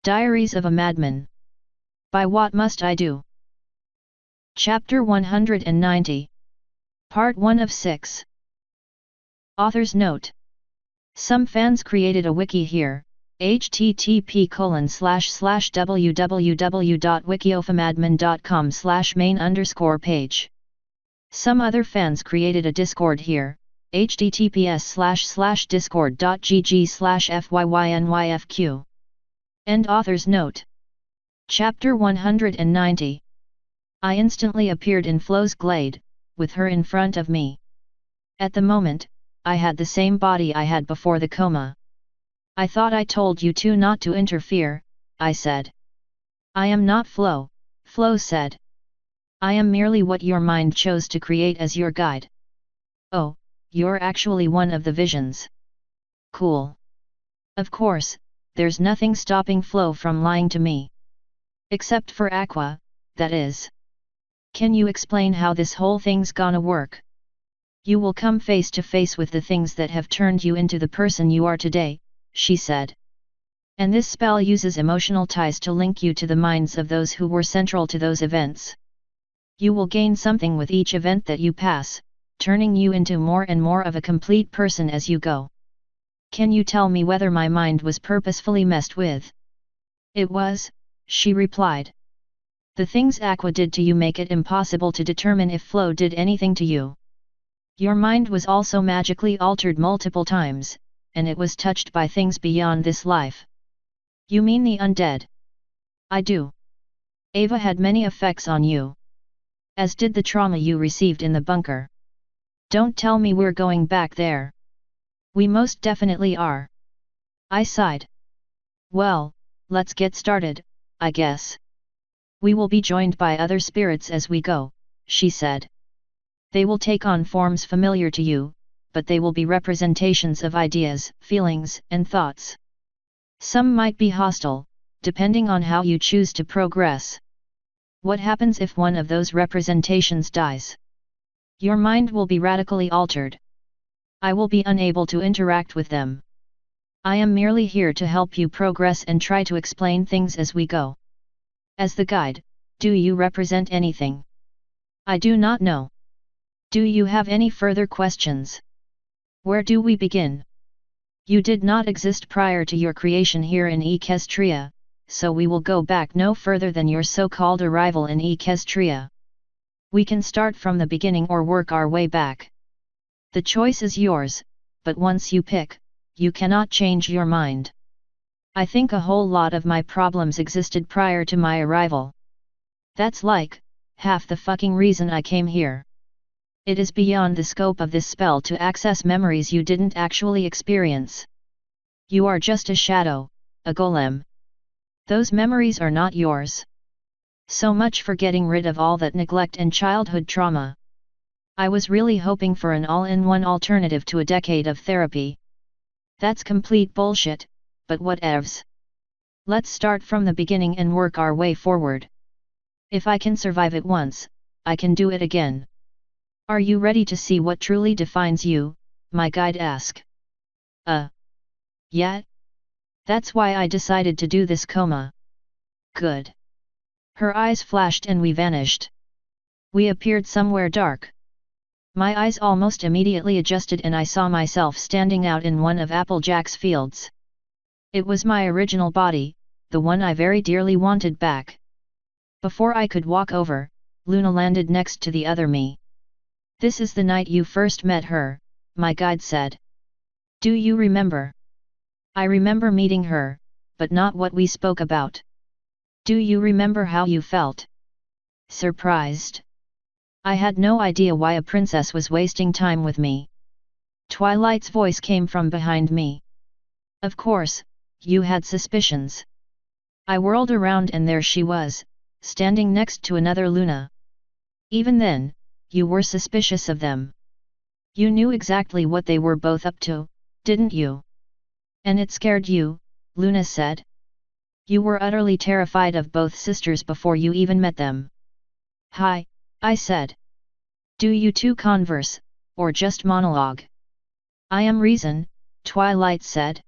Diaries of a Madman. By What Must I Do? Chapter 190. Part 1 of 6. Author's note. Some fans created a wiki here, http://www.wikiofamadman.com/main_page. Some other fans created a Discord here, https://discord.gg/fyynYFQ. End author's note. Chapter 190. I instantly appeared in Flo's glade, with her in front of me. At the moment, I had the same body I had before the coma. I thought I told you two not to interfere, I said. I am not Flo, Flo said. I am merely what your mind chose to create as your guide. Oh, you're actually one of the visions. Cool. Of course, there's nothing stopping Flo from lying to me. Except for Aqua, that is. Can you explain how this whole thing's gonna work? You will come face to face with the things that have turned you into the person you are today, she said. And this spell uses emotional ties to link you to the minds of those who were central to those events. You will gain something with each event that you pass, turning you into more and more of a complete person as you go. Can you tell me whether my mind was purposefully messed with? It was, she replied. The things Aqua did to you make it impossible to determine if Flo did anything to you. Your mind was also magically altered multiple times, and it was touched by things beyond this life. You mean the undead? I do. Ava had many effects on you. As did the trauma you received in the bunker. Don't tell me we're going back there. We most definitely are. I sighed. Well, let's get started, I guess. We will be joined by other spirits as we go, she said. They will take on forms familiar to you, but they will be representations of ideas, feelings, and thoughts. Some might be hostile, depending on how you choose to progress. What happens if one of those representations dies? Your mind will be radically altered. I will be unable to interact with them. I am merely here to help you progress and try to explain things as we go. As the guide, do you represent anything? I do not know. Do you have any further questions? Where do we begin? You did not exist prior to your creation here in Equestria, so we will go back no further than your so-called arrival in Equestria. We can start from the beginning or work our way back. The choice is yours, but once you pick, you cannot change your mind. I think a whole lot of my problems existed prior to my arrival. That's like half the fucking reason I came here. It is beyond the scope of this spell to access memories you didn't actually experience. You are just a shadow, a golem. Those memories are not yours. So much for getting rid of all that neglect and childhood trauma. I was really hoping for an all-in-one alternative to a decade of therapy. That's complete bullshit, but whatevs. Let's start from the beginning and work our way forward. If I can survive it once, I can do it again. Are you ready to see what truly defines you? My guide asked. Yeah? That's why I decided to do this coma. Good. Her eyes flashed and we vanished. We appeared somewhere dark. My eyes almost immediately adjusted and I saw myself standing out in one of Applejack's fields. It was my original body, the one I very dearly wanted back. Before I could walk over, Luna landed next to the other me. This is the night you first met her, my guide said. Do you remember? I remember meeting her, but not what we spoke about. Do you remember how you felt? Surprised. I had no idea why a princess was wasting time with me. Twilight's voice came from behind me. Of course, you had suspicions. I whirled around and there she was, standing next to another Luna. Even then, you were suspicious of them. You knew exactly what they were both up to, didn't you? And it scared you, Luna said. You were utterly terrified of both sisters before you even met them. Hi, I said. Do you two converse, or just monologue? I am reason, Twilight said.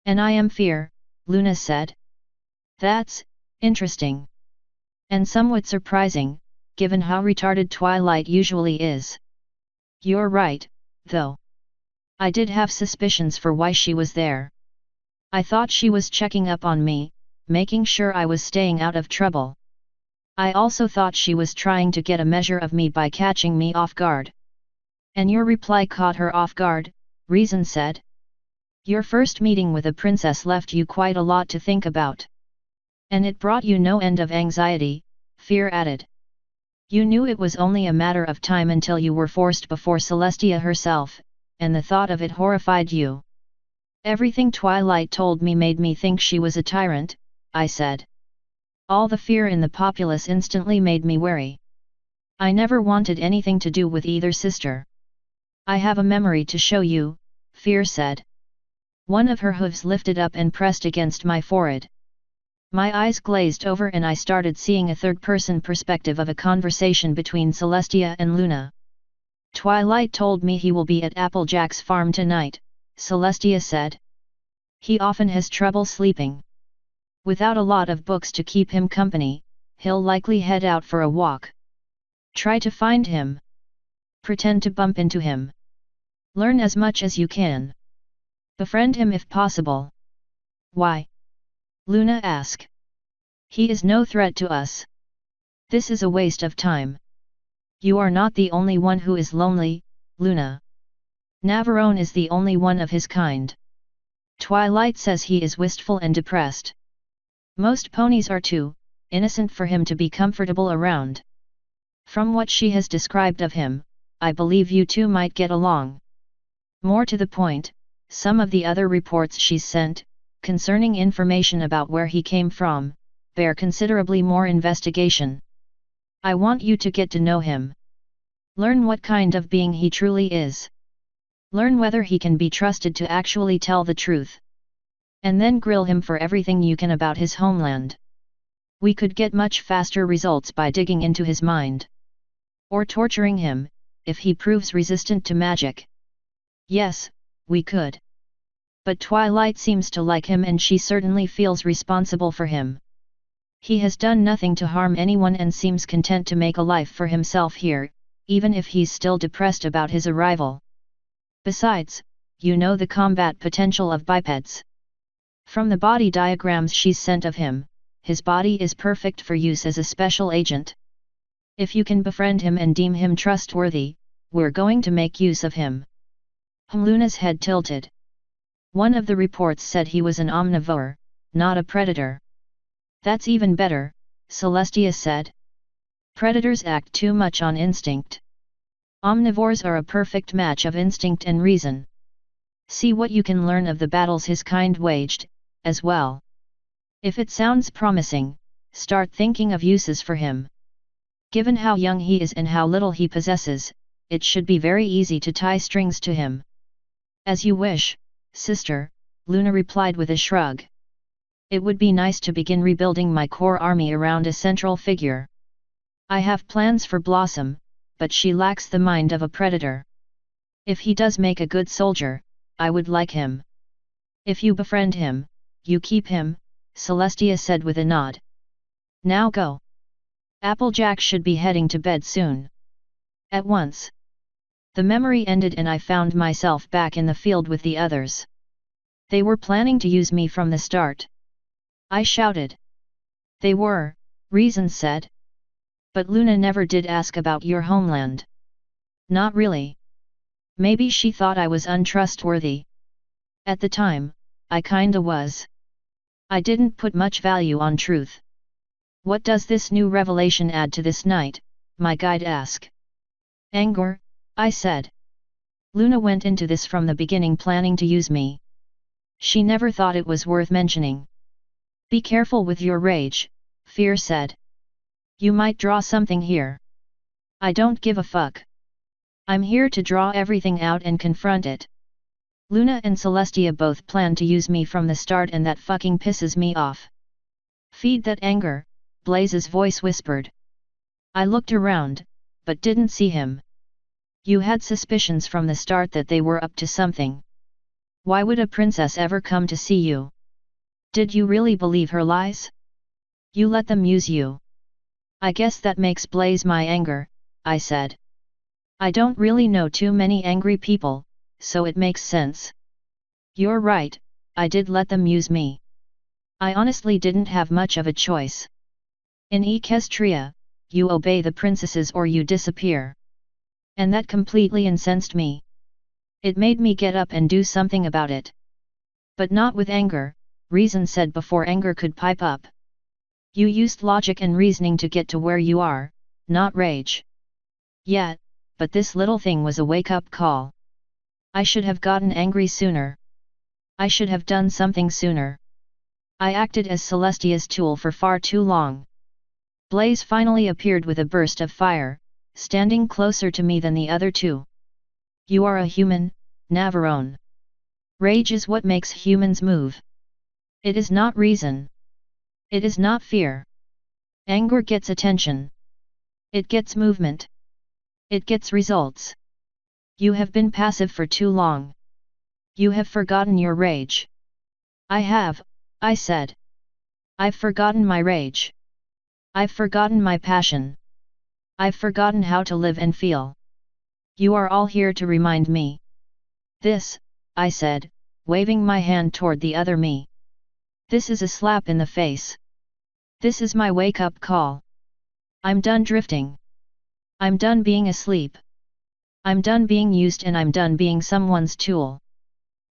And I am fear, Luna said. That's interesting. And somewhat surprising, given how retarded Twilight usually is. You're right, though. I did have suspicions for why she was there. I thought she was checking up on me, making sure I was staying out of trouble. I also thought she was trying to get a measure of me by catching me off guard. And your reply caught her off guard, Reason said. Your first meeting with a princess left you quite a lot to think about. And it brought you no end of anxiety, Fear added. You knew it was only a matter of time until you were forced before Celestia herself, and the thought of it horrified you. Everything Twilight told me made me think she was a tyrant, I said. All the fear in the populace instantly made me wary. I never wanted anything to do with either sister. I have a memory to show you, Fear said. One of her hooves lifted up and pressed against my forehead. My eyes glazed over and I started seeing a third-person perspective of a conversation between Celestia and Luna. Twilight told me he will be at Applejack's farm tonight, Celestia said. He often has trouble sleeping. Without a lot of books to keep him company, he'll likely head out for a walk. Try to find him. Pretend to bump into him. Learn as much as you can. Befriend him if possible. Why? Luna asked. He is no threat to us. This is a waste of time. You are not the only one who is lonely, Luna. Navarone is the only one of his kind. Twilight says he is wistful and depressed. Most ponies are too innocent for him to be comfortable around. From what she has described of him, I believe you two might get along. More to the point, some of the other reports she's sent, concerning information about where he came from, bear considerably more investigation. I want you to get to know him. Learn what kind of being he truly is. Learn whether he can be trusted to actually tell the truth. And then grill him for everything you can about his homeland. We could get much faster results by digging into his mind. Or torturing him, if he proves resistant to magic. Yes, we could. But Twilight seems to like him and she certainly feels responsible for him. He has done nothing to harm anyone and seems content to make a life for himself here, even if he's still depressed about his arrival. Besides, you know the combat potential of bipeds. From the body diagrams she's sent of him, his body is perfect for use as a special agent. If you can befriend him and deem him trustworthy, we're going to make use of him. Luna's head tilted. One of the reports said he was an omnivore, not a predator. That's even better, Celestia said. Predators act too much on instinct. Omnivores are a perfect match of instinct and reason. See what you can learn of the battles his kind waged, as well. If it sounds promising, start thinking of uses for him. Given how young he is and how little he possesses, it should be very easy to tie strings to him. As you wish, sister, Luna replied with a shrug. It would be nice to begin rebuilding my core army around a central figure. I have plans for Blossom, but she lacks the mind of a predator. If he does make a good soldier, I would like him. If you befriend him, you keep him, Celestia said with a nod. Now go. Applejack should be heading to bed soon. At once. The memory ended and I found myself back in the field with the others. They were planning to use me from the start. I shouted. They were, Reason said. But Luna never did ask about your homeland. Not really. Maybe she thought I was untrustworthy. At the time, I kinda was. I didn't put much value on truth. What does this new revelation add to this night? My guide asked. Anger, I said. Luna went into this from the beginning planning to use me. She never thought it was worth mentioning. Be careful with your rage, Fear said. You might draw something here. I don't give a fuck. I'm here to draw everything out and confront it. Luna and Celestia both plan to use me from the start and that fucking pisses me off. Feed that anger, Blaze's voice whispered. I looked around, but didn't see him. You had suspicions from the start that they were up to something. Why would a princess ever come to see you? Did you really believe her lies? You let them use you. I guess that makes Blaze my anger, I said. I don't really know too many angry people, so it makes sense. You're right, I did let them use me. I honestly didn't have much of a choice. In Equestria, you obey the princesses or you disappear. And that completely incensed me. It made me get up and do something about it. But not with anger, reason said before anger could pipe up. You used logic and reasoning to get to where you are, not rage. Yeah, but this little thing was a wake-up call. I should have gotten angry sooner. I should have done something sooner. I acted as Celestia's tool for far too long. Blaze finally appeared with a burst of fire, standing closer to me than the other two. You are a human, Navarone. Rage is what makes humans move. It is not reason. It is not fear. Anger gets attention. It gets movement. It gets results. You have been passive for too long. You have forgotten your rage. I have, I said. I've forgotten my rage. I've forgotten my passion. I've forgotten how to live and feel. You are all here to remind me. This, I said, waving my hand toward the other me. This is a slap in the face. This is my wake-up call. I'm done drifting. I'm done being asleep. I'm done being used and I'm done being someone's tool.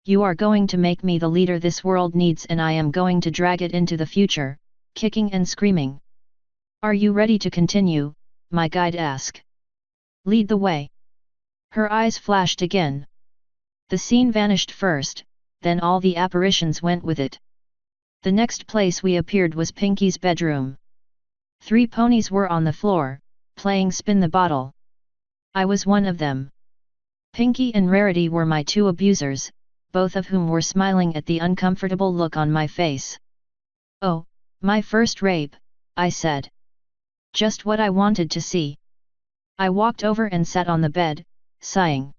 You are going to make me the leader this world needs and I am going to drag it into the future, kicking and screaming. Are you ready to continue? My guide asked. Lead the way. Her eyes flashed again. The scene vanished first, then all the apparitions went with it. The next place we appeared was Pinky's bedroom. 3 ponies were on the floor, playing spin the bottle. I was one of them. Pinky and Rarity were my 2 abusers, both of whom were smiling at the uncomfortable look on my face. Oh, my first rape, I said. Just what I wanted to see. I walked over and sat on the bed, sighing.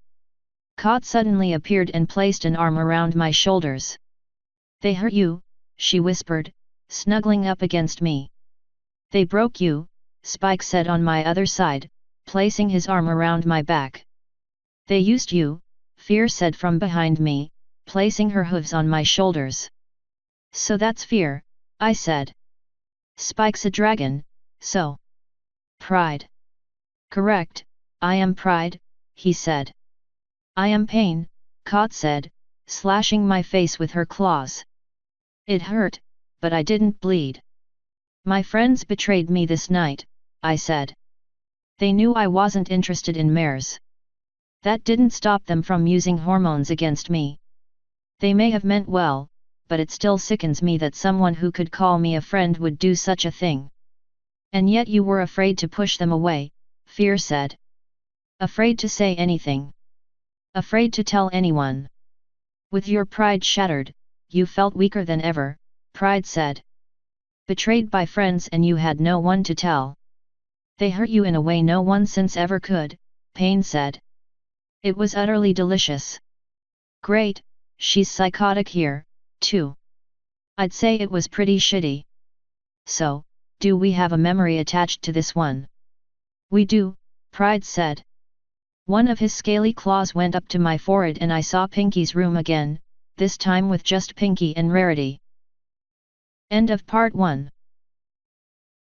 Kot suddenly appeared and placed an arm around my shoulders. They hurt you, she whispered, snuggling up against me. They broke you, Spike said on my other side, placing his arm around my back. They used you, Fear said from behind me, placing her hooves on my shoulders. So that's Fear, I said. Spike's a dragon, so. Pride. Correct, I am Pride, he said. I am Pain, Kot said, slashing my face with her claws. It hurt, but I didn't bleed. My friends betrayed me this night, I said. They knew I wasn't interested in mares. That didn't stop them from using hormones against me. They may have meant well, but it still sickens me that someone who could call me a friend would do such a thing. And yet you were afraid to push them away, Fear said. Afraid to say anything. Afraid to tell anyone. With your pride shattered, you felt weaker than ever, Pride said. Betrayed by friends and you had no one to tell. They hurt you in a way no one since ever could, Pain said. It was utterly delicious. Great, she's psychotic here, too. I'd say it was pretty shitty. So, do we have a memory attached to this one? We do, Pride said. One of his scaly claws went up to my forehead and I saw Pinky's room again, this time with just Pinky and Rarity. End of part 1.